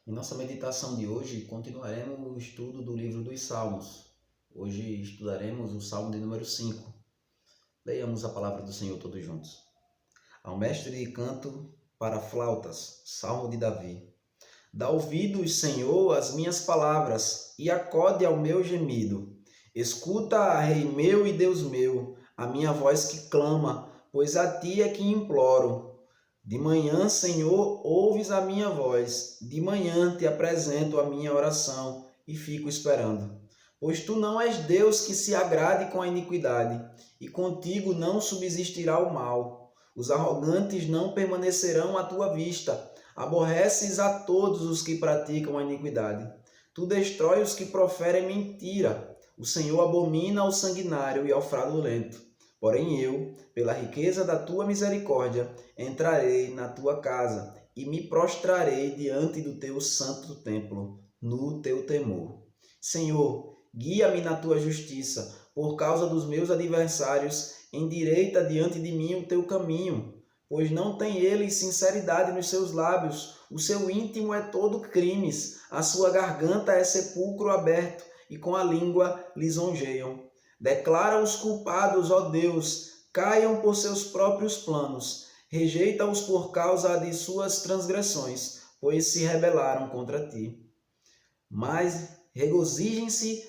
Em nossa meditação de hoje, continuaremos o estudo do livro dos Salmos. Hoje estudaremos o Salmo de número 5. Leiamos a palavra do Senhor todos juntos. Ao mestre de canto para flautas, Salmo de Davi. Dá ouvidos, Senhor, às minhas palavras, e acode ao meu gemido. Escuta, Rei meu e Deus meu, a minha voz que clama, pois a ti é que imploro. De manhã, Senhor, ouves a minha voz. De manhã te apresento a minha oração e fico esperando. Pois tu não és Deus que se agrade com a iniquidade, e contigo não subsistirá o mal. Os arrogantes não permanecerão à tua vista. Aborreces a todos os que praticam a iniquidade. Tu destrói os que proferem mentira. O Senhor abomina ao sanguinário e ao fraudulento. Porém eu, pela riqueza da tua misericórdia, entrarei na tua casa e me prostrarei diante do teu santo templo, no teu temor. Senhor, guia-me na tua justiça, por causa dos meus adversários, endireita diante de mim o teu caminho, pois não tem eles sinceridade nos seus lábios, o seu íntimo é todo crimes, a sua garganta é sepulcro aberto, e com a língua lisonjeiam. Declara os culpados, ó Deus, caiam por seus próprios planos. Rejeita-os por causa de suas transgressões, pois se rebelaram contra ti. Mas regozijem-se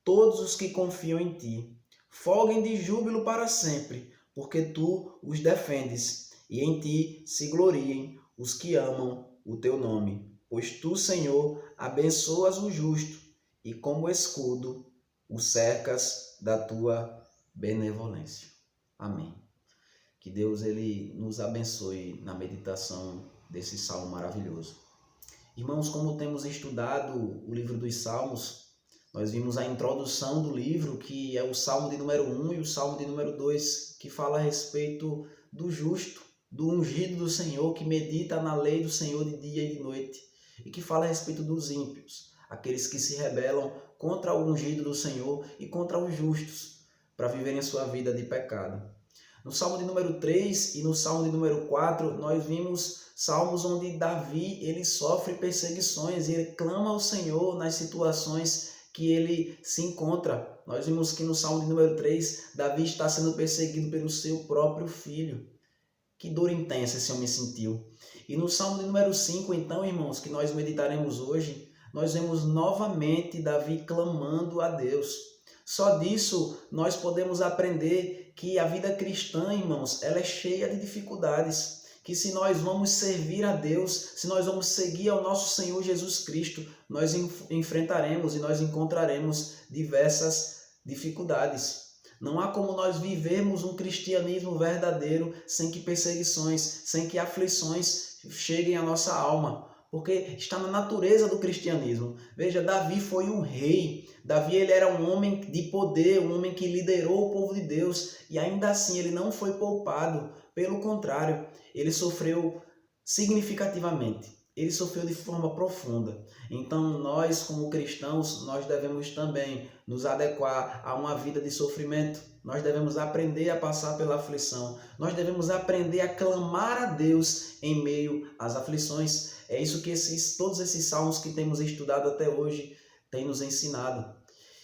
todos os que confiam em ti. Folguem de júbilo para sempre, porque tu os defendes, e em ti se gloriem os que amam o teu nome. Pois tu, Senhor, abençoas o justo, e como escudo o cercas da tua benevolência. Amém. Que Deus ele nos abençoe na meditação desse salmo maravilhoso. Irmãos, como temos estudado o livro dos Salmos, nós vimos a introdução do livro, que é o Salmo de número 1 e o Salmo de número 2, que fala a respeito do justo, do ungido do Senhor, que medita na lei do Senhor de dia e de noite, e que fala a respeito dos ímpios, aqueles que se rebelam contra o ungido do Senhor e contra os justos, para viverem a sua vida de pecado. No Salmo de número 3 e no Salmo de número 4, nós vimos salmos onde Davi ele sofre perseguições e ele clama ao Senhor nas situações que ele se encontra. Nós vimos que no Salmo de número 3, Davi está sendo perseguido pelo seu próprio filho. Que dor intensa esse homem sentiu. E no Salmo de número 5, então, irmãos, que nós meditaremos hoje, nós vemos novamente Davi clamando a Deus. Só disso nós podemos aprender que a vida cristã, irmãos, ela é cheia de dificuldades. Que se nós vamos servir a Deus, se nós vamos seguir ao nosso Senhor Jesus Cristo, nós enfrentaremos e nós encontraremos diversas dificuldades. Não há como nós vivermos um cristianismo verdadeiro sem que perseguições, sem que aflições cheguem à nossa alma, porque está na natureza do cristianismo. Veja, Davi foi um rei. Davi ele era um homem de poder, um homem que liderou o povo de Deus, e ainda assim ele não foi poupado. Pelo contrário, ele sofreu significativamente. Ele sofreu de forma profunda. Então nós, como cristãos, nós devemos também nos adequar a uma vida de sofrimento. Nós devemos aprender a passar pela aflição. Nós devemos aprender a clamar a Deus em meio às aflições. É isso que todos esses salmos que temos estudado até hoje têm nos ensinado.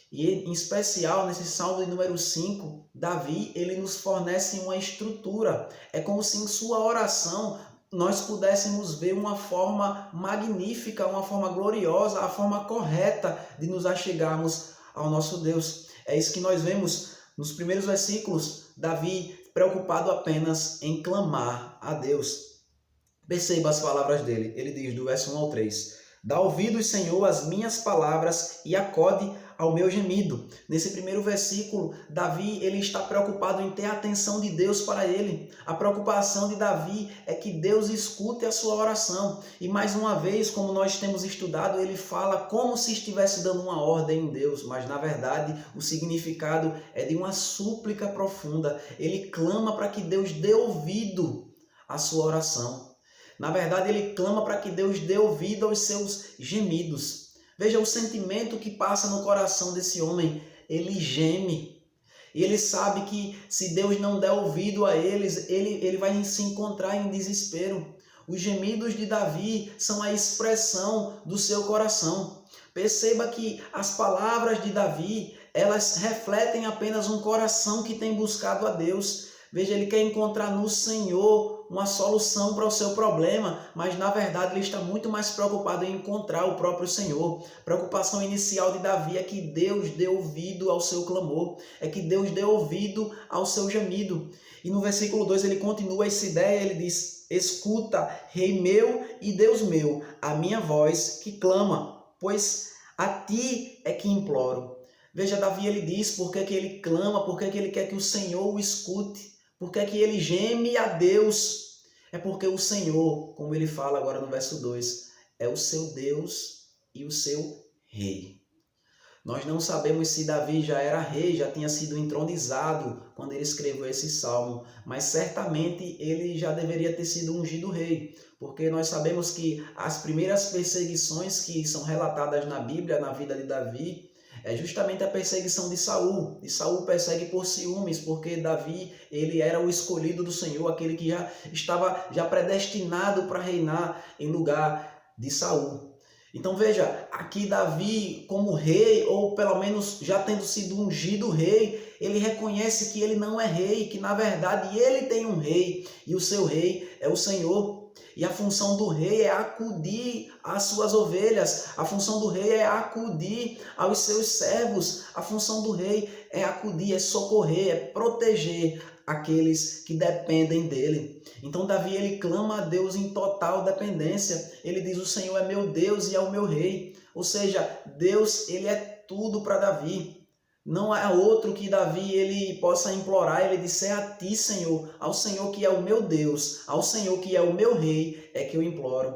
E em especial nesse salmo de número 5, Davi ele nos fornece uma estrutura. É como se em sua oração nós pudéssemos ver uma forma magnífica, uma forma gloriosa, a forma correta de nos achegarmos ao nosso Deus. É isso que nós vemos nos primeiros versículos, Davi preocupado apenas em clamar a Deus. Perceba as palavras dele. Ele diz do verso 1 ao 3: Dá ouvidos, Senhor, às minhas palavras e acode ao meu gemido. Nesse primeiro versículo, Davi ele está preocupado em ter a atenção de Deus para ele. A preocupação de Davi é que Deus escute a sua oração. E mais uma vez, como nós temos estudado, ele fala como se estivesse dando uma ordem em Deus, mas na verdade o significado é de uma súplica profunda. Ele clama para que Deus dê ouvido à sua oração. Na verdade, ele clama para que Deus dê ouvido aos seus gemidos. Veja o sentimento que passa no coração desse homem. Ele geme. E ele sabe que se Deus não der ouvido a eles, ele vai se encontrar em desespero. Os gemidos de Davi são a expressão do seu coração. Perceba que as palavras de Davi, elas refletem apenas um coração que tem buscado a Deus. Veja, ele quer encontrar no Senhor uma solução para o seu problema, mas na verdade ele está muito mais preocupado em encontrar o próprio Senhor. A preocupação inicial de Davi é que Deus dê ouvido ao seu clamor, é que Deus dê ouvido ao seu gemido. E no versículo 2 ele continua essa ideia, ele diz: escuta, Rei meu e Deus meu, a minha voz que clama, pois a ti é que imploro. Veja, Davi, ele diz por que ele clama, por que ele quer que o Senhor o escute, por que ele geme a Deus. É porque o Senhor, como ele fala agora no verso 2, é o seu Deus e o seu Rei. Nós não sabemos se Davi já era rei, já tinha sido entronizado quando ele escreveu esse salmo, mas certamente ele já deveria ter sido ungido rei, porque nós sabemos que as primeiras perseguições que são relatadas na Bíblia, na vida de Davi, é justamente a perseguição de Saul. E Saul persegue por ciúmes, porque Davi, ele era o escolhido do Senhor, aquele que já estava predestinado para reinar em lugar de Saul. Então veja, aqui Davi como rei, ou pelo menos já tendo sido ungido rei, ele reconhece que ele não é rei, que na verdade ele tem um rei, e o seu rei é o Senhor. E a função do rei é acudir às suas ovelhas, a função do rei é acudir aos seus servos, a função do rei é acudir, é socorrer, é proteger aqueles que dependem dele. Então Davi, ele clama a Deus em total dependência. Ele diz: o Senhor é meu Deus e é o meu rei. Ou seja, Deus, ele é tudo para Davi. Não há outro que Davi ele possa implorar. Ele disse: é a ti, Senhor, ao Senhor que é o meu Deus, ao Senhor que é o meu rei, é que eu imploro.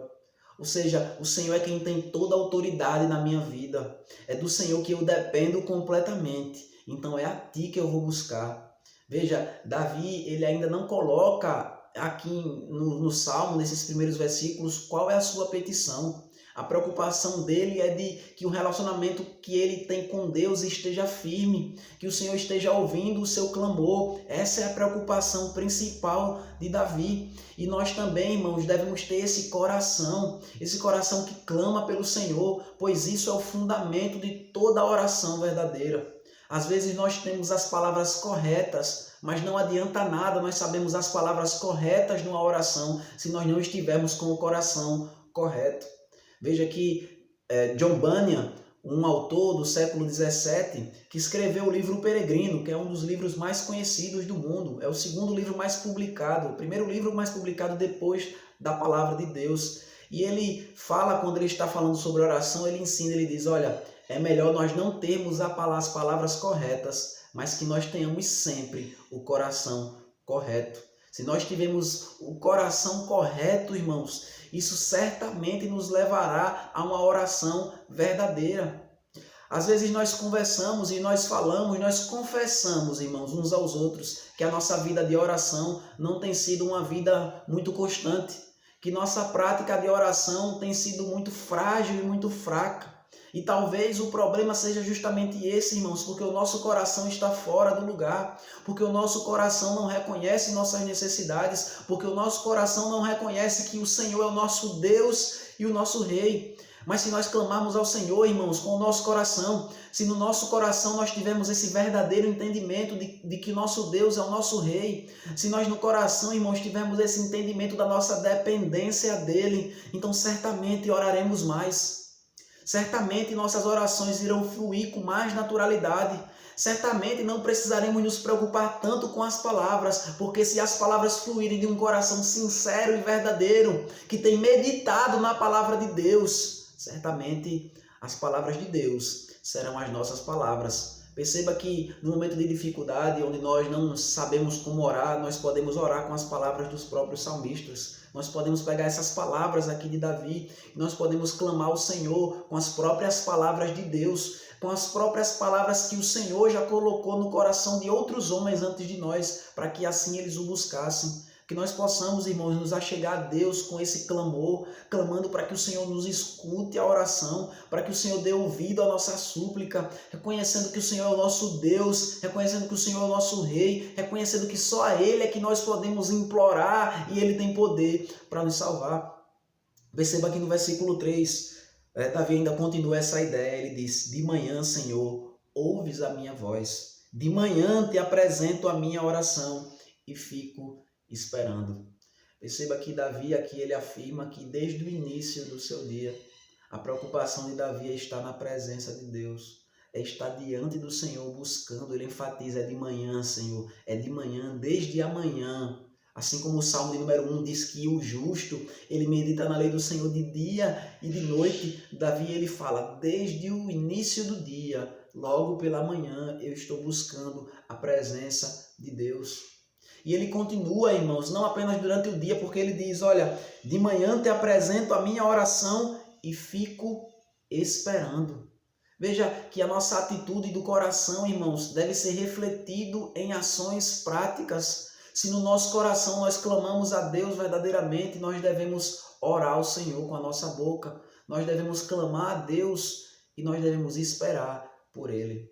Ou seja, o Senhor é quem tem toda a autoridade na minha vida. É do Senhor que eu dependo completamente. Então é a ti que eu vou buscar. Veja, Davi, ele ainda não coloca aqui no Salmo, nesses primeiros versículos, qual é a sua petição. A preocupação dele é de que o relacionamento que ele tem com Deus esteja firme, que o Senhor esteja ouvindo o seu clamor. Essa é a preocupação principal de Davi. E nós também, irmãos, devemos ter esse coração que clama pelo Senhor, pois isso é o fundamento de toda a oração verdadeira. Às vezes nós temos as palavras corretas, mas não adianta nada nós sabemos as palavras corretas numa oração se nós não estivermos com o coração correto. Veja que John Bunyan, um autor do século XVII, que escreveu o livro Peregrino, que é um dos livros mais conhecidos do mundo. É o segundo livro mais publicado, o primeiro livro mais publicado depois da Palavra de Deus. E ele fala, quando ele está falando sobre oração, ele ensina, ele diz: olha, é melhor nós não termos as palavras corretas, mas que nós tenhamos sempre o coração correto. Se nós tivermos o coração correto, irmãos, isso certamente nos levará a uma oração verdadeira. Às vezes nós conversamos e nós falamos, nós confessamos, irmãos, uns aos outros, que a nossa vida de oração não tem sido uma vida muito constante, que nossa prática de oração tem sido muito frágil e muito fraca. E talvez o problema seja justamente esse, irmãos, porque o nosso coração está fora do lugar, porque o nosso coração não reconhece nossas necessidades, porque o nosso coração não reconhece que o Senhor é o nosso Deus e o nosso Rei. Mas se nós clamarmos ao Senhor, irmãos, com o nosso coração, se no nosso coração nós tivermos esse verdadeiro entendimento de que nosso Deus é o nosso Rei, se nós no coração, irmãos, tivermos esse entendimento da nossa dependência dEle, então certamente oraremos mais. Certamente nossas orações irão fluir com mais naturalidade. Certamente não precisaremos nos preocupar tanto com as palavras, porque se as palavras fluírem de um coração sincero e verdadeiro, que tem meditado na palavra de Deus, certamente as palavras de Deus serão as nossas palavras. Perceba que no momento de dificuldade, onde nós não sabemos como orar, nós podemos orar com as palavras dos próprios salmistas. Nós podemos pegar essas palavras aqui de Davi, e nós podemos clamar ao Senhor com as próprias palavras de Deus, com as próprias palavras que o Senhor já colocou no coração de outros homens antes de nós, para que assim eles o buscassem. Que nós possamos, irmãos, nos achegar a Deus com esse clamor, clamando para que o Senhor nos escute a oração, para que o Senhor dê ouvido à nossa súplica, reconhecendo que o Senhor é o nosso Deus, reconhecendo que o Senhor é o nosso Rei, reconhecendo que só a Ele é que nós podemos implorar e Ele tem poder para nos salvar. Perceba aqui no versículo 3, Davi ainda continua essa ideia, ele diz: de manhã, Senhor, ouves a minha voz, de manhã te apresento a minha oração e fico esperando. Perceba que Davi aqui ele afirma que desde o início do seu dia, a preocupação de Davi é estar na presença de Deus, é estar diante do Senhor buscando. Ele enfatiza: é de manhã, Senhor, é de manhã, desde amanhã. Assim como o Salmo de número 1 diz que o justo, ele medita na lei do Senhor de dia e de noite, Davi ele fala: desde o início do dia, logo pela manhã, eu estou buscando a presença de Deus. E ele continua, irmãos, não apenas durante o dia, porque ele diz: olha, de manhã te apresento a minha oração e fico esperando. Veja que a nossa atitude do coração, irmãos, deve ser refletido em ações práticas. Se no nosso coração nós clamamos a Deus verdadeiramente, nós devemos orar ao Senhor com a nossa boca. Nós devemos clamar a Deus e nós devemos esperar por Ele.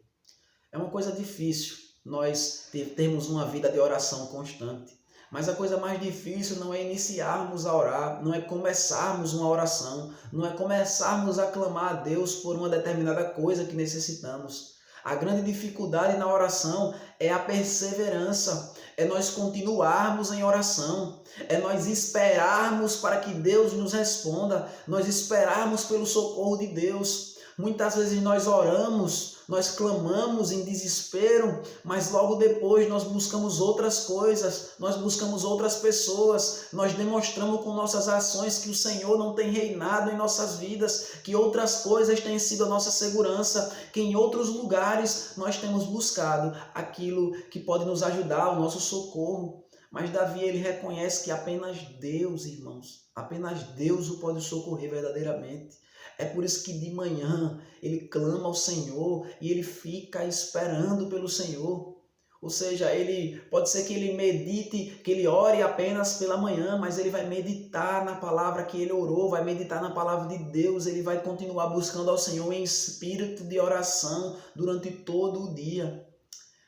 É uma coisa difícil nós termos uma vida de oração constante. Mas a coisa mais difícil não é iniciarmos a orar, não é começarmos uma oração, não é começarmos a clamar a Deus por uma determinada coisa que necessitamos. A grande dificuldade na oração é a perseverança, é nós continuarmos em oração, é nós esperarmos para que Deus nos responda, nós esperarmos pelo socorro de Deus. Muitas vezes nós oramos, nós clamamos em desespero, mas logo depois nós buscamos outras coisas, nós buscamos outras pessoas, nós demonstramos com nossas ações que o Senhor não tem reinado em nossas vidas, que outras coisas têm sido a nossa segurança, que em outros lugares nós temos buscado aquilo que pode nos ajudar, o nosso socorro. Mas Davi, ele reconhece que apenas Deus, irmãos, apenas Deus o pode socorrer verdadeiramente. É por isso que de manhã ele clama ao Senhor e ele fica esperando pelo Senhor. Ou seja, ele pode ser que ele medite, que ele ore apenas pela manhã, mas ele vai meditar na palavra que ele orou, vai meditar na palavra de Deus, ele vai continuar buscando ao Senhor em espírito de oração durante todo o dia.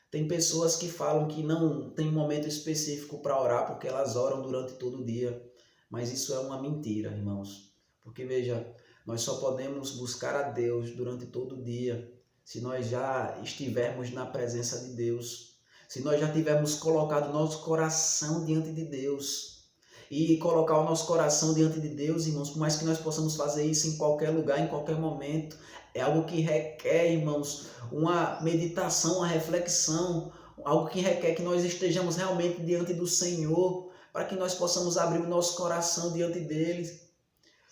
Tem pessoas que falam que não tem um momento específico para orar porque elas oram durante todo o dia, mas isso é uma mentira, irmãos. Porque veja, nós só podemos buscar a Deus durante todo o dia se nós já estivermos na presença de Deus, se nós já tivermos colocado nosso coração diante de Deus. E colocar o nosso coração diante de Deus, irmãos, por mais que nós possamos fazer isso em qualquer lugar, em qualquer momento, é algo que requer, irmãos, uma meditação, uma reflexão, algo que requer que nós estejamos realmente diante do Senhor, para que nós possamos abrir o nosso coração diante dele.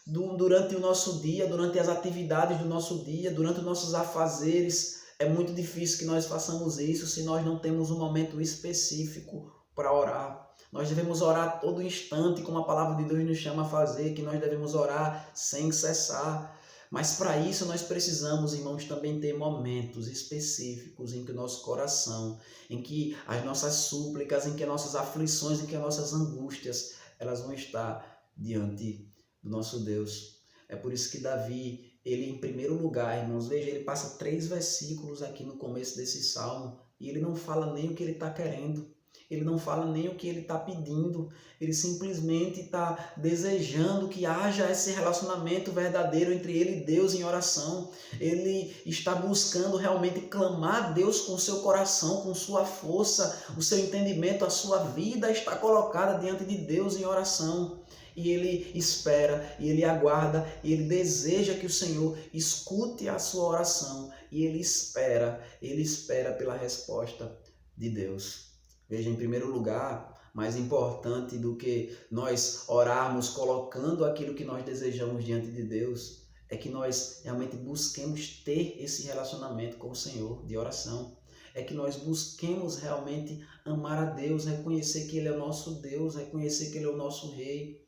Durante o nosso dia, durante as atividades do nosso dia, durante os nossos afazeres, é muito difícil que nós façamos isso se nós não temos um momento específico para orar. Nós devemos orar a todo instante, como a palavra de Deus nos chama a fazer, que nós devemos orar sem cessar. Mas para isso nós precisamos, irmãos, também ter momentos específicos em que o nosso coração, em que as nossas súplicas, em que as nossas aflições, em que as nossas angústias, elas vão estar diante do nosso Deus. É por isso que Davi, ele em primeiro lugar, irmãos, veja, ele passa 3 versículos aqui no começo desse salmo e ele não fala nem o que ele está querendo, ele não fala nem o que ele está pedindo, ele simplesmente está desejando que haja esse relacionamento verdadeiro entre ele e Deus em oração. Ele está buscando realmente clamar a Deus com o seu coração, com sua força, o seu entendimento, a sua vida está colocada diante de Deus em oração. E ele espera, e ele aguarda, e ele deseja que o Senhor escute a sua oração. E ele espera pela resposta de Deus. Veja, em primeiro lugar, mais importante do que nós orarmos colocando aquilo que nós desejamos diante de Deus, é que nós realmente busquemos ter esse relacionamento com o Senhor de oração. É que nós busquemos realmente amar a Deus, reconhecer que Ele é o nosso Deus, reconhecer que Ele é o nosso Rei,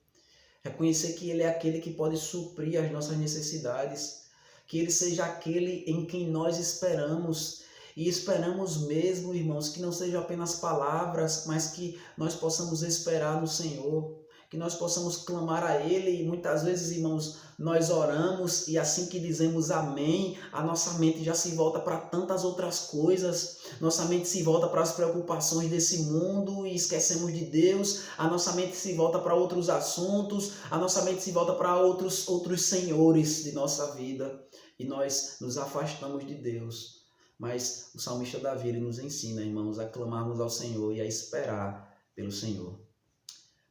reconhecer que Ele é aquele que pode suprir as nossas necessidades, que Ele seja aquele em quem nós esperamos. E esperamos mesmo, irmãos, que não sejam apenas palavras, mas que nós possamos esperar no Senhor, que nós possamos clamar a Ele. E muitas vezes, irmãos, nós oramos e assim que dizemos amém, a nossa mente já se volta para tantas outras coisas, nossa mente se volta para as preocupações desse mundo e esquecemos de Deus, a nossa mente se volta para outros assuntos, a nossa mente se volta para outros senhores de nossa vida e nós nos afastamos de Deus. Mas o salmista Davi ele nos ensina, irmãos, a clamarmos ao Senhor e a esperar pelo Senhor.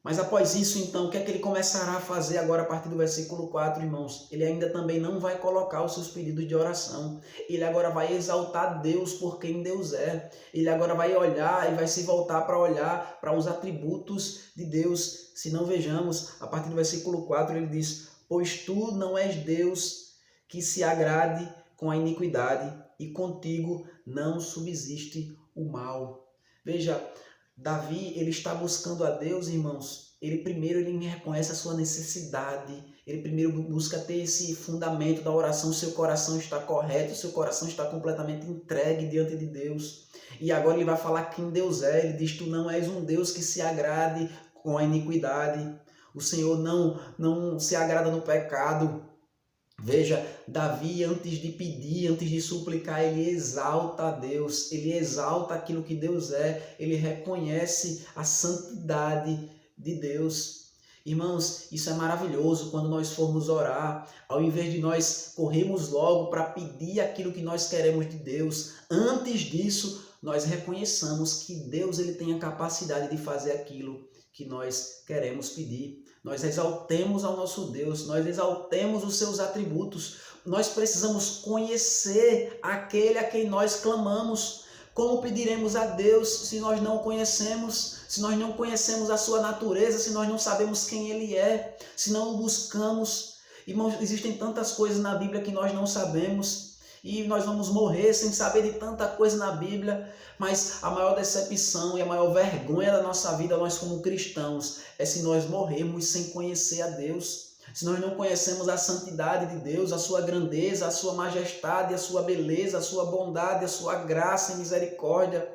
Mas após isso, então, o que é que ele começará a fazer agora a partir do versículo 4, irmãos? Ele ainda também não vai colocar os seus pedidos de oração. Ele agora vai exaltar Deus por quem Deus é. Ele agora vai olhar e vai se voltar para olhar para os atributos de Deus. Se não vejamos, a partir do versículo 4 ele diz: pois tu não és Deus que se agrade com a iniquidade e contigo não subsiste o mal. Veja, Davi, ele está buscando a Deus, irmãos. Ele reconhece a sua necessidade. Ele primeiro busca ter esse fundamento da oração. Seu coração está correto, seu coração está completamente entregue diante de Deus. E agora ele vai falar quem Deus é. Ele diz: tu não és um Deus que se agrade com a iniquidade. O Senhor não se agrada no pecado. Veja, Davi, antes de pedir, antes de suplicar, ele exalta a Deus, ele exalta aquilo que Deus é, ele reconhece a santidade de Deus. Irmãos, isso é maravilhoso quando nós formos orar, ao invés de nós corrermos logo para pedir aquilo que nós queremos de Deus, antes disso, nós reconheçamos que Deus ele tem a capacidade de fazer aquilo que nós queremos pedir. Nós exaltemos ao nosso Deus, nós exaltemos os seus atributos. Nós precisamos conhecer aquele a quem nós clamamos. Como pediremos a Deus se nós não o conhecemos, se nós não conhecemos a sua natureza, se nós não sabemos quem Ele é, se não o buscamos? Irmãos, existem tantas coisas na Bíblia que nós não sabemos. E nós vamos morrer sem saber de tanta coisa na Bíblia, mas a maior decepção e a maior vergonha da nossa vida, nós como cristãos, é se nós morrermos sem conhecer a Deus, se nós não conhecemos a santidade de Deus, a sua grandeza, a sua majestade, a sua beleza, a sua bondade, a sua graça e misericórdia,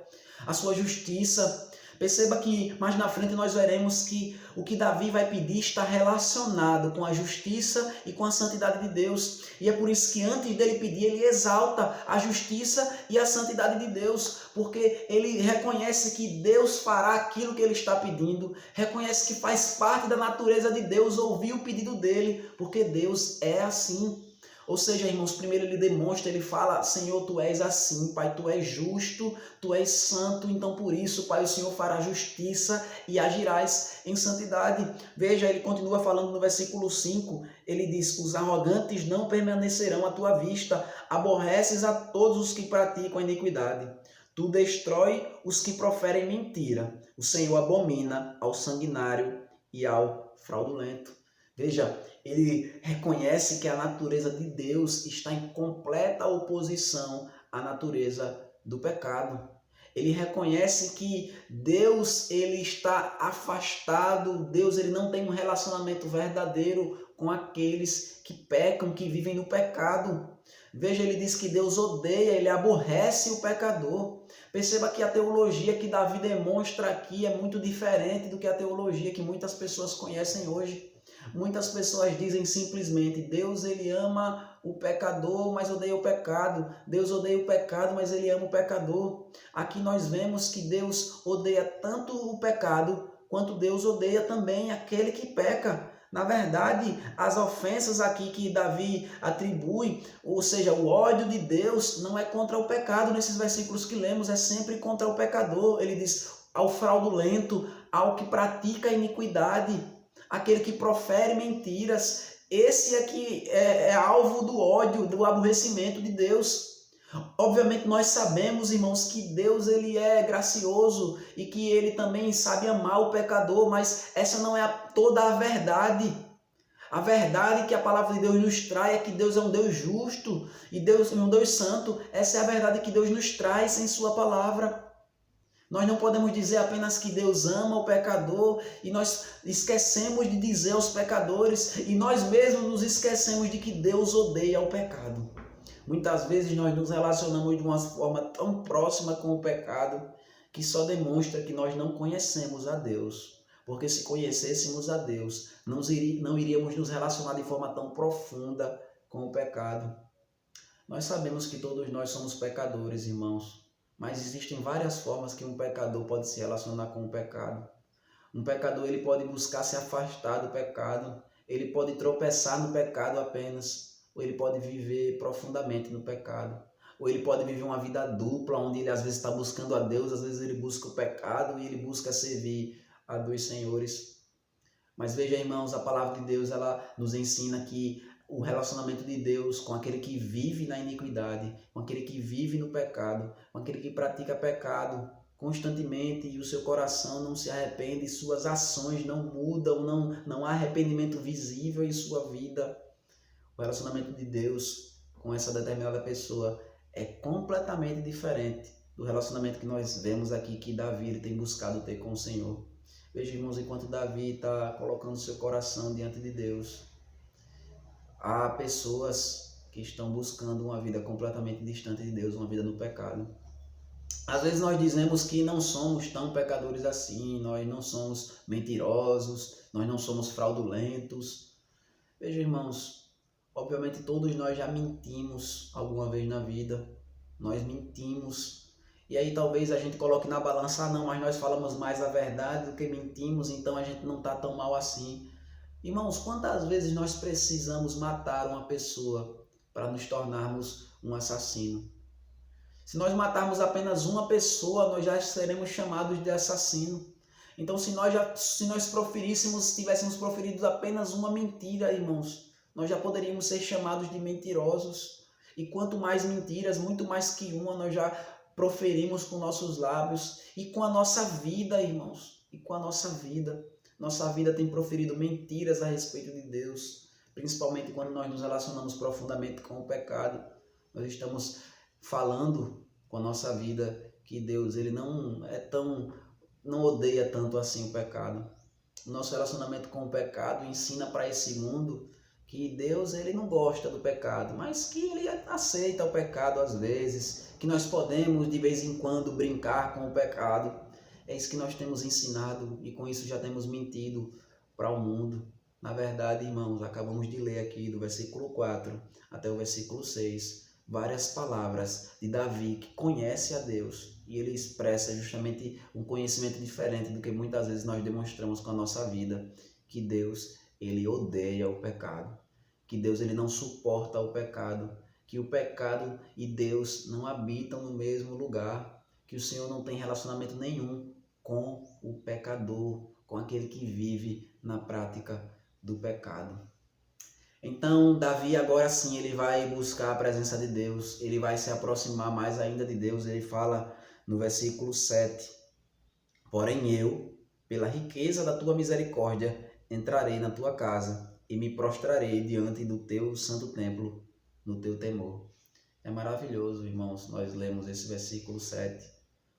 a sua justiça. Perceba que mais na frente nós veremos que o que Davi vai pedir está relacionado com a justiça e com a santidade de Deus. E é por isso que antes dele pedir, ele exalta a justiça e a santidade de Deus, porque ele reconhece que Deus fará aquilo que ele está pedindo, reconhece que faz parte da natureza de Deus ouvir o pedido dele, porque Deus é assim. Ou seja, irmãos, primeiro ele demonstra, ele fala: Senhor, tu és assim, Pai, tu és justo, tu és santo, então por isso, Pai, o Senhor fará justiça e agirás em santidade. Veja, ele continua falando no versículo 5, ele diz: os arrogantes não permanecerão à tua vista, aborreces a todos os que praticam a iniquidade. Tu destrói os que proferem mentira, o Senhor abomina ao sanguinário e ao fraudulento. Veja, ele reconhece que a natureza de Deus está em completa oposição à natureza do pecado. Ele reconhece que Deus ele está afastado, Deus ele não tem um relacionamento verdadeiro com aqueles que pecam, que vivem no pecado. Veja, ele diz que Deus odeia, ele aborrece o pecador. Perceba que a teologia que Davi demonstra aqui é muito diferente do que a teologia que muitas pessoas conhecem hoje. Muitas pessoas dizem simplesmente: Deus ele ama o pecador, mas odeia o pecado. Deus odeia o pecado, mas ele ama o pecador. Aqui nós vemos que Deus odeia tanto o pecado, quanto Deus odeia também aquele que peca. Na verdade, as ofensas aqui que Davi atribui, ou seja, o ódio de Deus não é contra o pecado nesses versículos que lemos, é sempre contra o pecador. Ele diz: ao fraudulento, ao que pratica a iniquidade, aquele que profere mentiras, esse aqui é alvo do ódio, do aborrecimento de Deus. Obviamente nós sabemos, irmãos, que Deus ele é gracioso e que ele também sabe amar o pecador, mas essa não é toda a verdade. A verdade que a palavra de Deus nos traz é que Deus é um Deus justo e Deus é um Deus santo. Essa é a verdade que Deus nos traz em sua palavra. Nós não podemos dizer apenas que Deus ama o pecador e nós esquecemos de dizer aos pecadores e nós mesmos nos esquecemos de que Deus odeia o pecado. Muitas vezes nós nos relacionamos de uma forma tão próxima com o pecado que só demonstra que nós não conhecemos a Deus. Porque se conhecêssemos a Deus, não iríamos nos relacionar de forma tão profunda com o pecado. Nós sabemos que todos nós somos pecadores, irmãos, mas existem várias formas que um pecador pode se relacionar com o pecado. Um pecador ele pode buscar se afastar do pecado, ele pode tropeçar no pecado apenas, ou ele pode viver profundamente no pecado, ou ele pode viver uma vida dupla, onde ele às vezes está buscando a Deus, às vezes ele busca o pecado e ele busca servir a dois senhores. Mas veja, irmãos, a palavra de Deus ela nos ensina que o relacionamento de Deus com aquele que vive na iniquidade, com aquele que vive no pecado, com aquele que pratica pecado constantemente e o seu coração não se arrepende, suas ações não mudam, não há arrependimento visível em sua vida. O relacionamento de Deus com essa determinada pessoa é completamente diferente do relacionamento que nós vemos aqui que Davi ele tem buscado ter com o Senhor. Veja, irmãos, enquanto Davi está colocando seu coração diante de Deus, há pessoas que estão buscando uma vida completamente distante de Deus, uma vida no pecado. Às vezes nós dizemos que não somos tão pecadores assim, nós não somos mentirosos, nós não somos fraudulentos. Veja, irmãos, obviamente todos nós já mentimos alguma vez na vida, nós mentimos. E aí talvez a gente coloque na balança, não, mas nós falamos mais a verdade do que mentimos, então a gente não está tão mal assim. Irmãos, quantas vezes nós precisamos matar uma pessoa para nos tornarmos um assassino? Se nós matarmos apenas uma pessoa, nós já seremos chamados de assassino. Então, se nós tivéssemos proferido apenas uma mentira, irmãos, nós já poderíamos ser chamados de mentirosos. E quanto mais mentiras, muito mais que uma, nós já proferimos com nossos lábios e com a nossa vida, irmãos, e com a nossa vida. Nossa vida tem proferido mentiras a respeito de Deus, principalmente quando nós nos relacionamos profundamente com o pecado. Nós estamos falando com a nossa vida que Deus ele não odeia tanto assim o pecado. O nosso relacionamento com o pecado ensina para esse mundo que Deus ele não gosta do pecado, mas que ele aceita o pecado às vezes, que nós podemos de vez em quando brincar com o pecado. É isso que nós temos ensinado e com isso já temos mentido para o mundo. Na verdade, irmãos, acabamos de ler aqui do versículo 4 até o versículo 6, várias palavras de Davi que conhece a Deus e ele expressa justamente um conhecimento diferente do que muitas vezes nós demonstramos com a nossa vida, que Deus ele odeia o pecado, que Deus ele não suporta o pecado, que o pecado e Deus não habitam no mesmo lugar, que o Senhor não tem relacionamento nenhum com o pecador, com aquele que vive na prática do pecado. Então, Davi agora sim, ele vai buscar a presença de Deus, ele vai se aproximar mais ainda de Deus. Ele fala no versículo 7, porém eu, pela riqueza da tua misericórdia, entrarei na tua casa e me prostrarei diante do teu santo templo, no teu temor. É maravilhoso, irmãos, nós lemos esse versículo 7,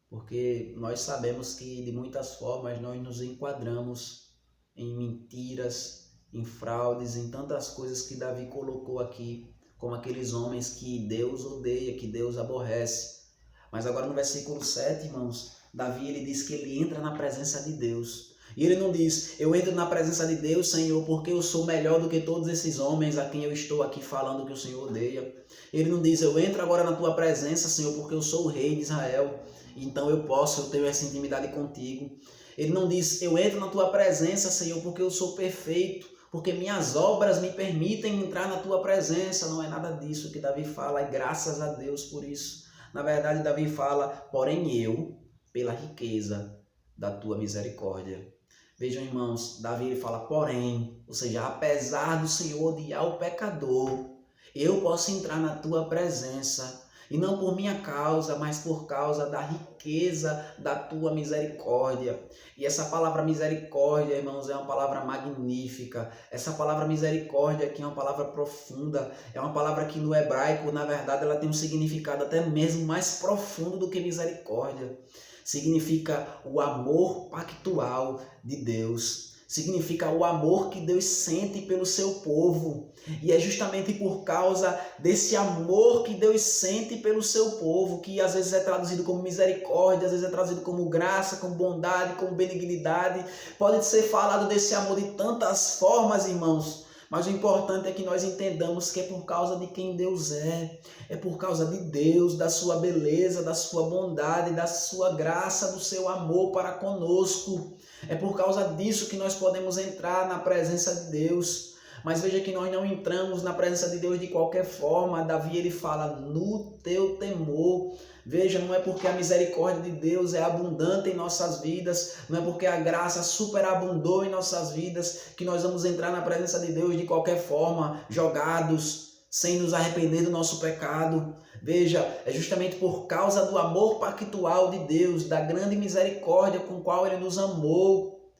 porque nós sabemos que de muitas formas nós nos enquadramos em mentiras, em fraudes, em tantas coisas que Davi colocou aqui, como aqueles homens que Deus odeia, que Deus aborrece. Mas agora no versículo 7, irmãos, Davi ele diz que ele entra na presença de Deus. E ele não diz, eu entro na presença de Deus, Senhor, porque eu sou melhor do que todos esses homens a quem eu estou aqui falando que o Senhor odeia. Ele não diz, eu entro agora na tua presença, Senhor, porque eu sou o rei de Israel, então eu tenho essa intimidade contigo. Ele não diz, eu entro na tua presença, Senhor, porque eu sou perfeito, porque minhas obras me permitem entrar na tua presença. Não é nada disso que Davi fala, e graças a Deus por isso. Na verdade, Davi fala, porém eu, pela riqueza da tua misericórdia. Vejam, irmãos, Davi ele fala, porém, ou seja, apesar do Senhor odiar o pecador, eu posso entrar na tua presença, e não por minha causa, mas por causa da riqueza da tua misericórdia. E essa palavra misericórdia, irmãos, é uma palavra magnífica. Essa palavra misericórdia aqui é uma palavra profunda, é uma palavra que no hebraico, na verdade, ela tem um significado até mesmo mais profundo do que misericórdia. Significa o amor pactual de Deus. significa o amor que Deus sente pelo seu povo. E é justamente por causa desse amor que Deus sente pelo seu povo, que às vezes é traduzido como misericórdia, às vezes é traduzido como graça, como bondade, como benignidade. Pode ser falado desse amor de tantas formas, irmãos. Mas o importante é que nós entendamos que é por causa de quem Deus é por causa de Deus, da sua beleza, da sua bondade, da sua graça, do seu amor para conosco. É por causa disso que nós podemos entrar na presença de Deus. Mas veja que nós não entramos na presença de Deus de qualquer forma. Davi ele fala, no teu temor. Veja, não é porque a misericórdia de Deus é abundante em nossas vidas, não é porque a graça superabundou em nossas vidas, que nós vamos entrar na presença de Deus de qualquer forma, jogados, sem nos arrepender do nosso pecado. Veja, é justamente por causa do amor pactual de Deus, da grande misericórdia com qual Ele nos amou,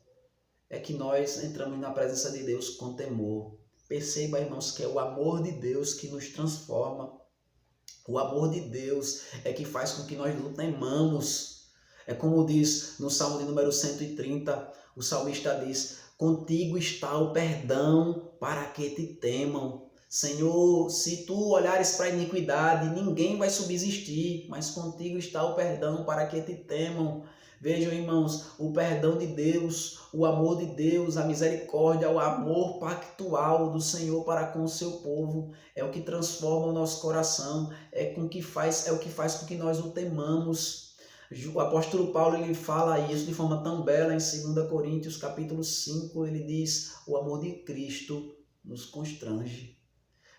é que nós entramos na presença de Deus com temor. Perceba, irmãos, que é o amor de Deus que nos transforma. O amor de Deus é que faz com que nós não temamos. É como diz no Salmo de número 130, o salmista diz, contigo está o perdão para que te temam. Senhor, se tu olhares para a iniquidade, ninguém vai subsistir, mas contigo está o perdão para que te temam. Vejam, irmãos, o perdão de Deus, o amor de Deus, a misericórdia, o amor pactual do Senhor para com o seu povo é o que transforma o nosso coração, é o que faz com que nós o temamos. O apóstolo Paulo ele fala isso de forma tão bela em 2 Coríntios capítulo 5, ele diz, o amor de Cristo nos constrange.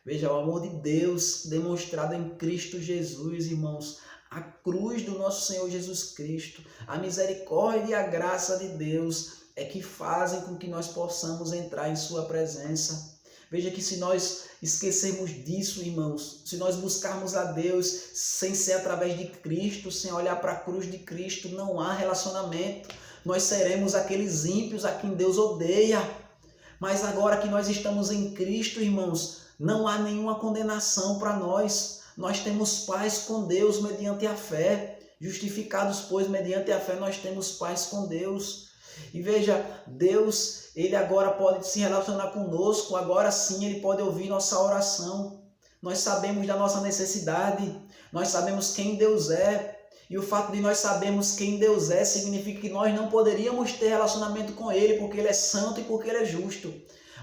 Veja, o amor de Deus demonstrado em Cristo Jesus, irmãos, a cruz do nosso Senhor Jesus Cristo, a misericórdia e a graça de Deus é que fazem com que nós possamos entrar em sua presença. Veja que se nós esquecermos disso, irmãos, se nós buscarmos a Deus sem ser através de Cristo, sem olhar para a cruz de Cristo, não há relacionamento. Nós seremos aqueles ímpios a quem Deus odeia. Mas agora que nós estamos em Cristo, irmãos, não há nenhuma condenação para nós. Nós temos paz com Deus mediante a fé. Justificados, pois, mediante a fé, nós temos paz com Deus. E veja, Deus, Ele agora pode se relacionar conosco, agora sim Ele pode ouvir nossa oração. Nós sabemos da nossa necessidade, nós sabemos quem Deus é. E o fato de nós sabermos quem Deus é significa que nós não poderíamos ter relacionamento com Ele, porque Ele é santo e porque Ele é justo.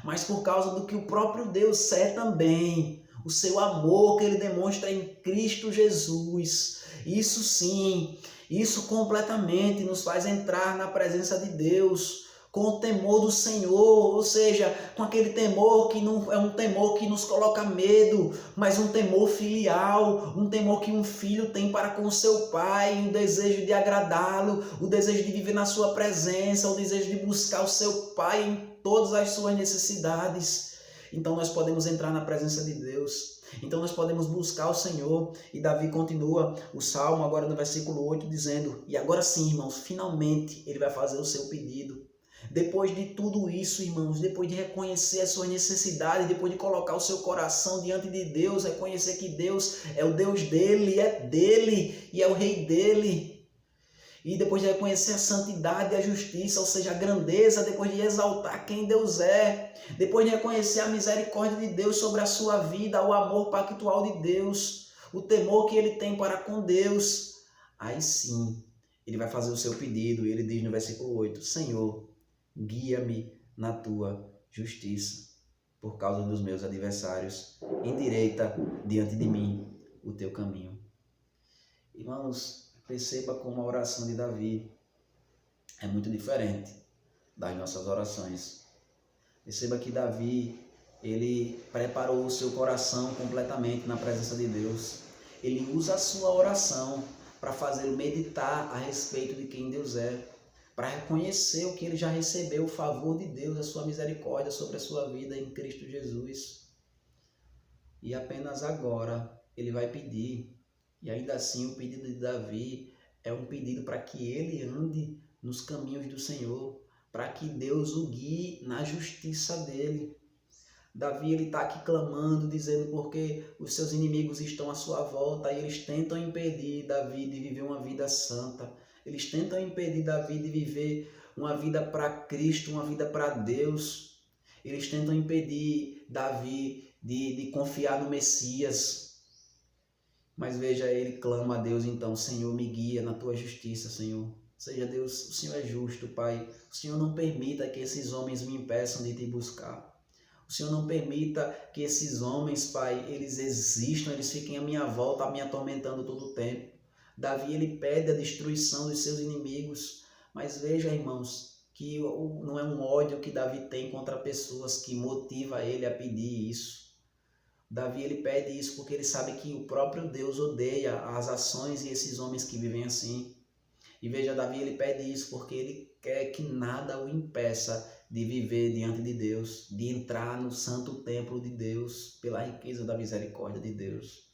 Mas por causa do que o próprio Deus é também, o seu amor que Ele demonstra em Cristo Jesus. Isso sim, isso completamente nos faz entrar na presença de Deus com o temor do Senhor, ou seja, com aquele temor que não é um temor que nos coloca medo, mas um temor filial, um temor que um filho tem para com o seu pai, o desejo de agradá-lo, o desejo de viver na sua presença, o desejo de buscar o seu pai em todas as suas necessidades. Então nós podemos entrar na presença de Deus. Então nós podemos buscar o Senhor. E Davi continua o Salmo agora no versículo 8 dizendo, e agora sim, irmãos, finalmente ele vai fazer o seu pedido. Depois de tudo isso, irmãos, depois de reconhecer as suas necessidades, depois de colocar o seu coração diante de Deus, reconhecer que Deus é o Deus dele e é o rei dele. E depois de reconhecer a santidade e a justiça, ou seja, a grandeza, depois de exaltar quem Deus é, depois de reconhecer a misericórdia de Deus sobre a sua vida, o amor pactual de Deus, o temor que ele tem para com Deus, aí sim, ele vai fazer o seu pedido. E ele diz no versículo 8, Senhor, guia-me na tua justiça, por causa dos meus adversários, endireita diante de mim o teu caminho. Irmãos, perceba como a oração de Davi é muito diferente das nossas orações. Perceba que Davi, ele preparou o seu coração completamente na presença de Deus. Ele usa a sua oração para fazê-lo meditar a respeito de quem Deus é, para reconhecer o que ele já recebeu, o favor de Deus, a sua misericórdia sobre a sua vida em Cristo Jesus. E apenas agora ele vai pedir. E ainda assim o pedido de Davi é um pedido para que ele ande nos caminhos do Senhor, para que Deus o guie na justiça dele. Davi está aqui clamando, dizendo porque os seus inimigos estão à sua volta e eles tentam impedir Davi de viver uma vida santa. Eles tentam impedir Davi de viver uma vida para Cristo, uma vida para Deus. Eles tentam impedir Davi de confiar no Messias. Mas veja, ele clama a Deus então: Senhor, me guia na tua justiça, Senhor. Seja Deus, o Senhor é justo, Pai. O Senhor não permita que esses homens me impeçam de te buscar. O Senhor não permita que esses homens, Pai, eles existam, eles fiquem à minha volta, me atormentando todo o tempo. Davi, ele pede a destruição dos seus inimigos. Mas veja, irmãos, que não é um ódio que Davi tem contra pessoas que motiva ele a pedir isso. Davi, ele pede isso porque ele sabe que o próprio Deus odeia as ações e esses homens que vivem assim. E veja, Davi, ele pede isso porque ele quer que nada o impeça de viver diante de Deus, de entrar no santo templo de Deus, pela riqueza da misericórdia de Deus.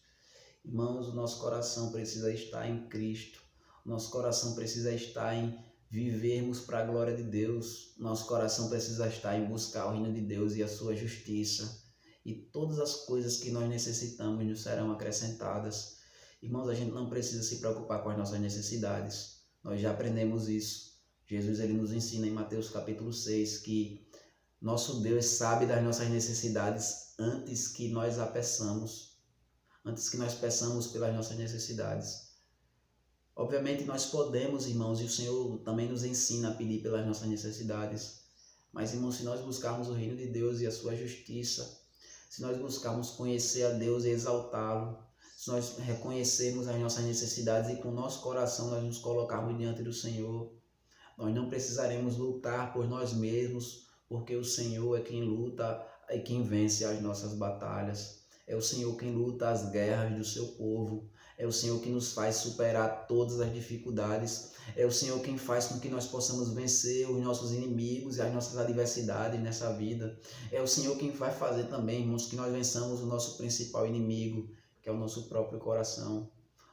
Irmãos, o nosso coração precisa estar em Cristo. O nosso coração precisa estar em vivermos para a glória de Deus. Nosso coração precisa estar em buscar o reino de Deus e a sua justiça. E todas as coisas que nós necessitamos nos serão acrescentadas. Irmãos, a gente não precisa se preocupar com as nossas necessidades. Nós já aprendemos isso. Jesus, ele nos ensina em Mateus capítulo 6 que nosso Deus sabe das nossas necessidades antes que nós a peçamos. Antes que nós peçamos pelas nossas necessidades. Obviamente nós podemos, irmãos, e o Senhor também nos ensina a pedir pelas nossas necessidades. Mas, irmãos, se nós buscarmos o reino de Deus e a sua justiça, se nós buscarmos conhecer a Deus e exaltá-lo, se nós reconhecermos as nossas necessidades e com o nosso coração nós nos colocarmos diante do Senhor, nós não precisaremos lutar por nós mesmos, porque o Senhor é quem luta e quem vence as nossas batalhas. É o Senhor quem luta as guerras do seu povo. É o Senhor que nos faz superar todas as dificuldades. É o Senhor quem faz com que nós possamos vencer os nossos inimigos e as nossas adversidades nessa vida. É o Senhor quem vai fazer também, irmãos, que nós vençamos o nosso principal inimigo, que é o nosso próprio coração.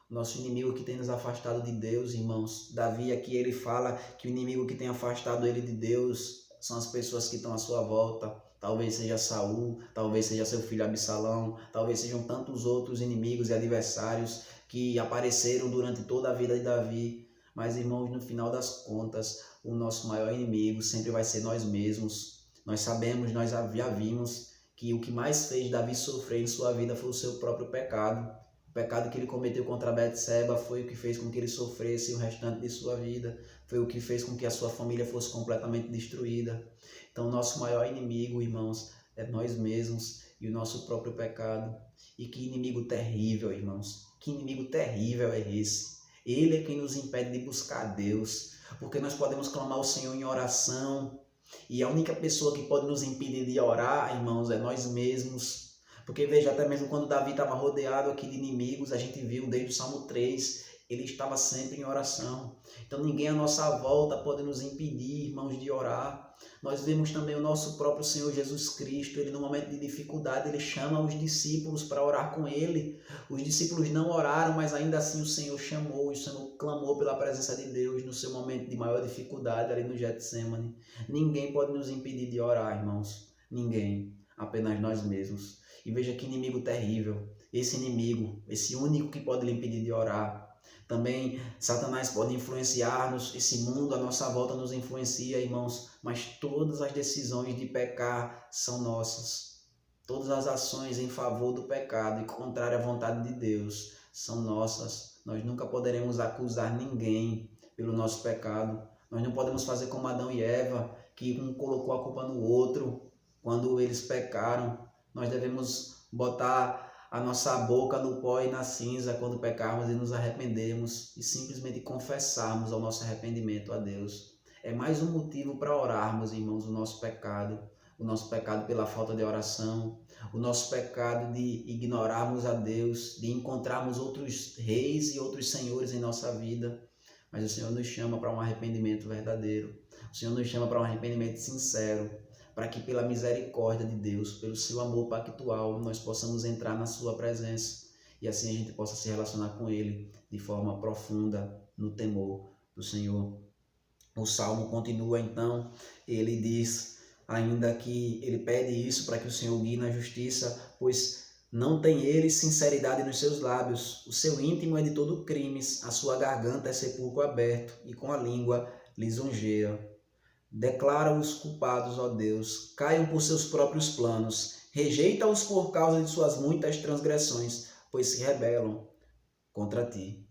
O nosso inimigo que tem nos afastado de Deus, irmãos. Davi aqui, ele fala que o inimigo que tem afastado ele de Deus são as pessoas que estão à sua volta. Talvez seja Saul, talvez seja seu filho Absalão, talvez sejam tantos outros inimigos e adversários que apareceram durante toda a vida de Davi. Mas, irmãos, no final das contas, o nosso maior inimigo sempre vai ser nós mesmos. Nós sabemos, nós já vimos que o que mais fez Davi sofrer em sua vida foi o seu próprio pecado. O pecado que ele cometeu contra Betseba foi o que fez com que ele sofresse o restante de sua vida. Foi o que fez com que a sua família fosse completamente destruída. Então, o nosso maior inimigo, irmãos, é nós mesmos e o nosso próprio pecado. E que inimigo terrível, irmãos. Que inimigo terrível é esse? Ele é quem nos impede de buscar a Deus. Porque nós podemos clamar ao Senhor em oração. E a única pessoa que pode nos impedir de orar, irmãos, é nós mesmos. Porque veja, até mesmo quando Davi estava rodeado aqui de inimigos, a gente viu desde o Salmo 3, ele estava sempre em oração. Então ninguém à nossa volta pode nos impedir, irmãos, de orar. Nós vemos também o nosso próprio Senhor Jesus Cristo, ele no momento de dificuldade, ele chama os discípulos para orar com ele. Os discípulos não oraram, mas ainda assim o Senhor chamou, o Senhor clamou pela presença de Deus no seu momento de maior dificuldade ali no Getsemane. Ninguém pode nos impedir de orar, irmãos. Ninguém, apenas nós mesmos. E veja que inimigo terrível, esse inimigo, esse único que pode lhe impedir de orar. Também Satanás pode influenciar-nos, esse mundo à nossa volta nos influencia, irmãos, mas todas as decisões de pecar são nossas. Todas as ações em favor do pecado e contrária à vontade de Deus são nossas. Nós nunca poderemos acusar ninguém pelo nosso pecado. Nós não podemos fazer como Adão e Eva, que um colocou a culpa no outro quando eles pecaram. Nós devemos botar a nossa boca no pó e na cinza quando pecarmos e nos arrependermos e simplesmente confessarmos o nosso arrependimento a Deus. É mais um motivo para orarmos, irmãos, o nosso pecado pela falta de oração, o nosso pecado de ignorarmos a Deus, de encontrarmos outros reis e outros senhores em nossa vida. Mas o Senhor nos chama para um arrependimento verdadeiro. O Senhor nos chama para um arrependimento sincero, para que pela misericórdia de Deus, pelo seu amor pactual, nós possamos entrar na sua presença e assim a gente possa se relacionar com Ele de forma profunda, no temor do Senhor. O Salmo continua então, ele diz ainda que ele pede isso para que o Senhor guie na justiça, pois não tem ele sinceridade nos seus lábios, o seu íntimo é de todo crimes, a sua garganta é sepulcro aberto e com a língua lisonjeia. Declara-os culpados, ó Deus, caiam por seus próprios planos, rejeita-os por causa de suas muitas transgressões, pois se rebelam contra ti.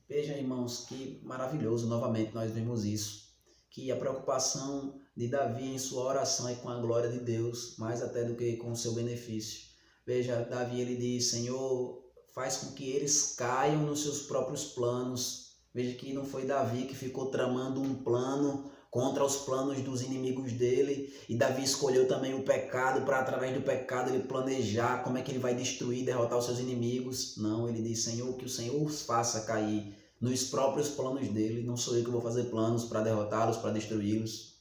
Veja, irmãos, que maravilhoso, novamente nós vemos isso, que a preocupação de Davi em sua oração é com a glória de Deus, mais até do que com o seu benefício. Veja, Davi, ele diz, Senhor, faz com que eles caiam nos seus próprios planos. Veja que não foi Davi que ficou tramando um plano contra os planos dos inimigos dele, e Davi escolheu também o pecado para, através do pecado, ele planejar como é que ele vai destruir, derrotar os seus inimigos. Não, ele diz, Senhor, que o Senhor os faça cair nos próprios planos dele, não sou eu que vou fazer planos para derrotá-los, para destruí-los.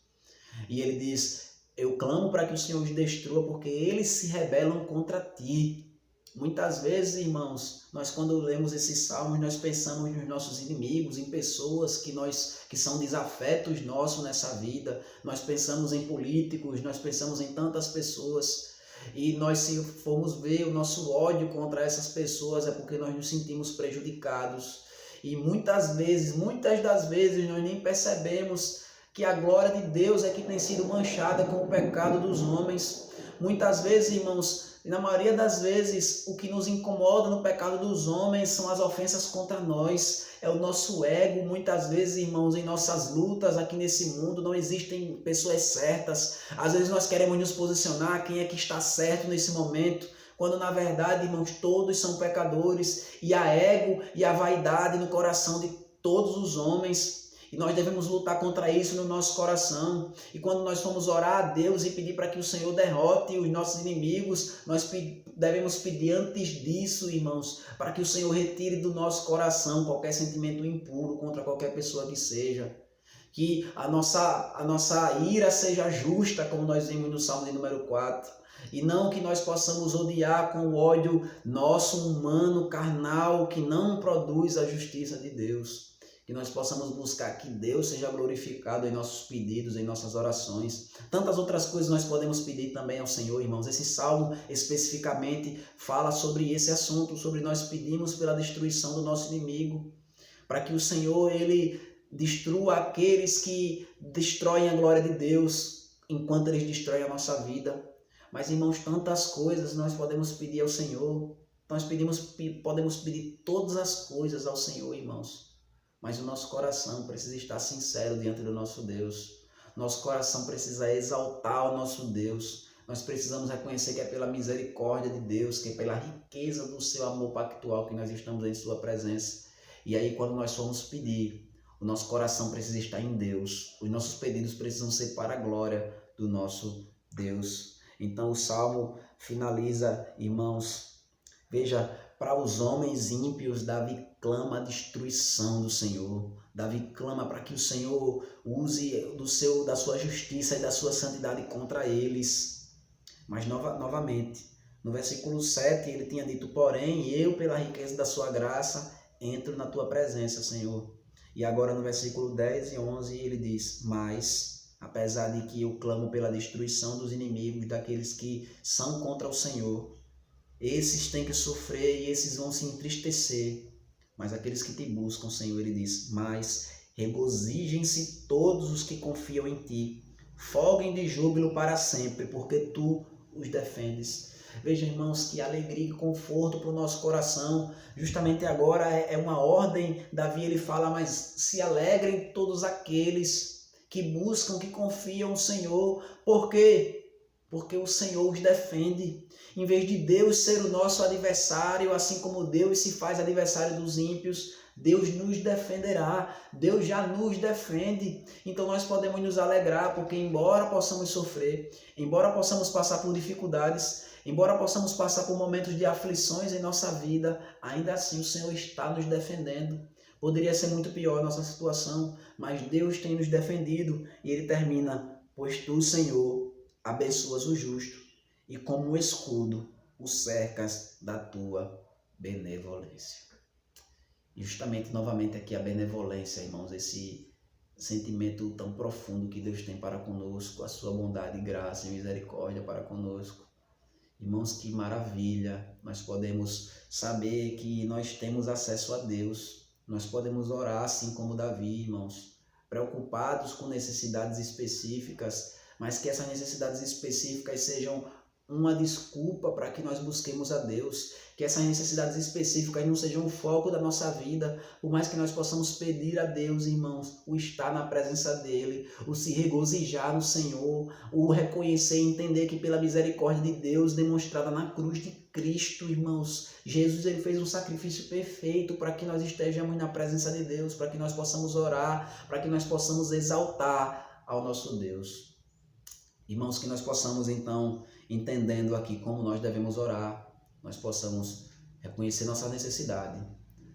E ele diz, eu clamo para que o Senhor os destrua, porque eles se rebelam contra ti. Muitas vezes, irmãos, nós quando lemos esses salmos, nós pensamos nos nossos inimigos, em pessoas que são desafetos nossos nessa vida. Nós pensamos em políticos, nós pensamos em tantas pessoas. E nós, se formos ver o nosso ódio contra essas pessoas, é porque nós nos sentimos prejudicados. E muitas das vezes, nós nem percebemos que a glória de Deus é que tem sido manchada com o pecado dos homens. Muitas vezes, irmãos, e na maioria das vezes, o que nos incomoda no pecado dos homens são as ofensas contra nós, é o nosso ego. Muitas vezes, irmãos, em nossas lutas aqui nesse mundo não existem pessoas certas. Às vezes nós queremos nos posicionar quem é que está certo nesse momento, quando na verdade, irmãos, todos são pecadores, e há ego e a vaidade no coração de todos os homens. E nós devemos lutar contra isso no nosso coração. E quando nós formos orar a Deus e pedir para que o Senhor derrote os nossos inimigos, nós devemos pedir antes disso, irmãos, para que o Senhor retire do nosso coração qualquer sentimento impuro contra qualquer pessoa que seja. Que a nossa ira seja justa, como nós vimos no Salmo de número 4. E não que nós possamos odiar com o ódio nosso, humano, carnal, que não produz a justiça de Deus. Que nós possamos buscar que Deus seja glorificado em nossos pedidos, em nossas orações. Tantas outras coisas nós podemos pedir também ao Senhor, irmãos. Esse salmo especificamente fala sobre esse assunto, sobre nós pedimos pela destruição do nosso inimigo, para que o Senhor, ele destrua aqueles que destroem a glória de Deus, enquanto eles destroem a nossa vida. Mas, irmãos, tantas coisas nós podemos pedir ao Senhor. Nós podemos pedir todas as coisas ao Senhor, irmãos. Mas o nosso coração precisa estar sincero diante do nosso Deus. Nosso coração precisa exaltar o nosso Deus. Nós precisamos reconhecer que é pela misericórdia de Deus, que é pela riqueza do seu amor pactual que nós estamos em sua presença. E aí, quando nós formos pedir, o nosso coração precisa estar em Deus. Os nossos pedidos precisam ser para a glória do nosso Deus. Então o Salmo finaliza, irmãos, veja, para os homens ímpios, Davi clama a destruição do Senhor. Davi clama para que o Senhor use da sua justiça e da sua santidade contra eles. Mas novamente, no versículo 7, ele tinha dito, porém, eu, pela riqueza da sua graça, entro na tua presença, Senhor. E agora no versículo 10 e 11, ele diz, mas, apesar de que eu clamo pela destruição dos inimigos, daqueles que são contra o Senhor, esses têm que sofrer e esses vão se entristecer. Mas aqueles que te buscam, Senhor, ele diz, mas regozijem-se todos os que confiam em ti. Folguem de júbilo para sempre, porque tu os defendes. Veja, irmãos, que alegria e conforto para o nosso coração. Justamente agora é uma ordem. Davi, ele fala, mas se alegrem todos aqueles que buscam, que confiam no Senhor. Por quê? Porque o Senhor os defende. Em vez de Deus ser o nosso adversário, assim como Deus se faz adversário dos ímpios, Deus nos defenderá, Deus já nos defende. Então nós podemos nos alegrar, porque embora possamos sofrer, embora possamos passar por dificuldades, embora possamos passar por momentos de aflições em nossa vida, ainda assim o Senhor está nos defendendo. Poderia ser muito pior a nossa situação, mas Deus tem nos defendido. E ele termina, pois tu, Senhor, abençoas o justo, e como um escudo o cercas da tua benevolência. E justamente, novamente, aqui a benevolência, irmãos, esse sentimento tão profundo que Deus tem para conosco, a sua bondade, graça e misericórdia para conosco. Irmãos, que maravilha! Nós podemos saber que nós temos acesso a Deus. Nós podemos orar assim como Davi, irmãos. preocupados com necessidades específicas, mas que essas necessidades específicas sejam uma desculpa para que nós busquemos a Deus, que essas necessidades específicas não sejam o foco da nossa vida, por mais que nós possamos pedir a Deus, irmãos, o estar na presença dEle, o se regozijar no Senhor, o reconhecer e entender que pela misericórdia de Deus demonstrada na cruz de Cristo, irmãos, Jesus ele fez um sacrifício perfeito para que nós estejamos na presença de Deus, para que nós possamos orar, para que nós possamos exaltar ao nosso Deus. Irmãos, que nós possamos então, entendendo aqui como nós devemos orar, nós possamos reconhecer nossa necessidade,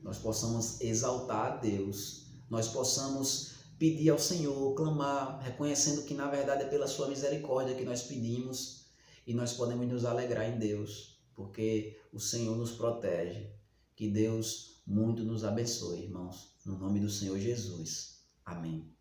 nós possamos exaltar a Deus, nós possamos pedir ao Senhor, clamar, reconhecendo que na verdade é pela sua misericórdia que nós pedimos e nós podemos nos alegrar em Deus, porque o Senhor nos protege. Que Deus muito nos abençoe, irmãos, no nome do Senhor Jesus. Amém.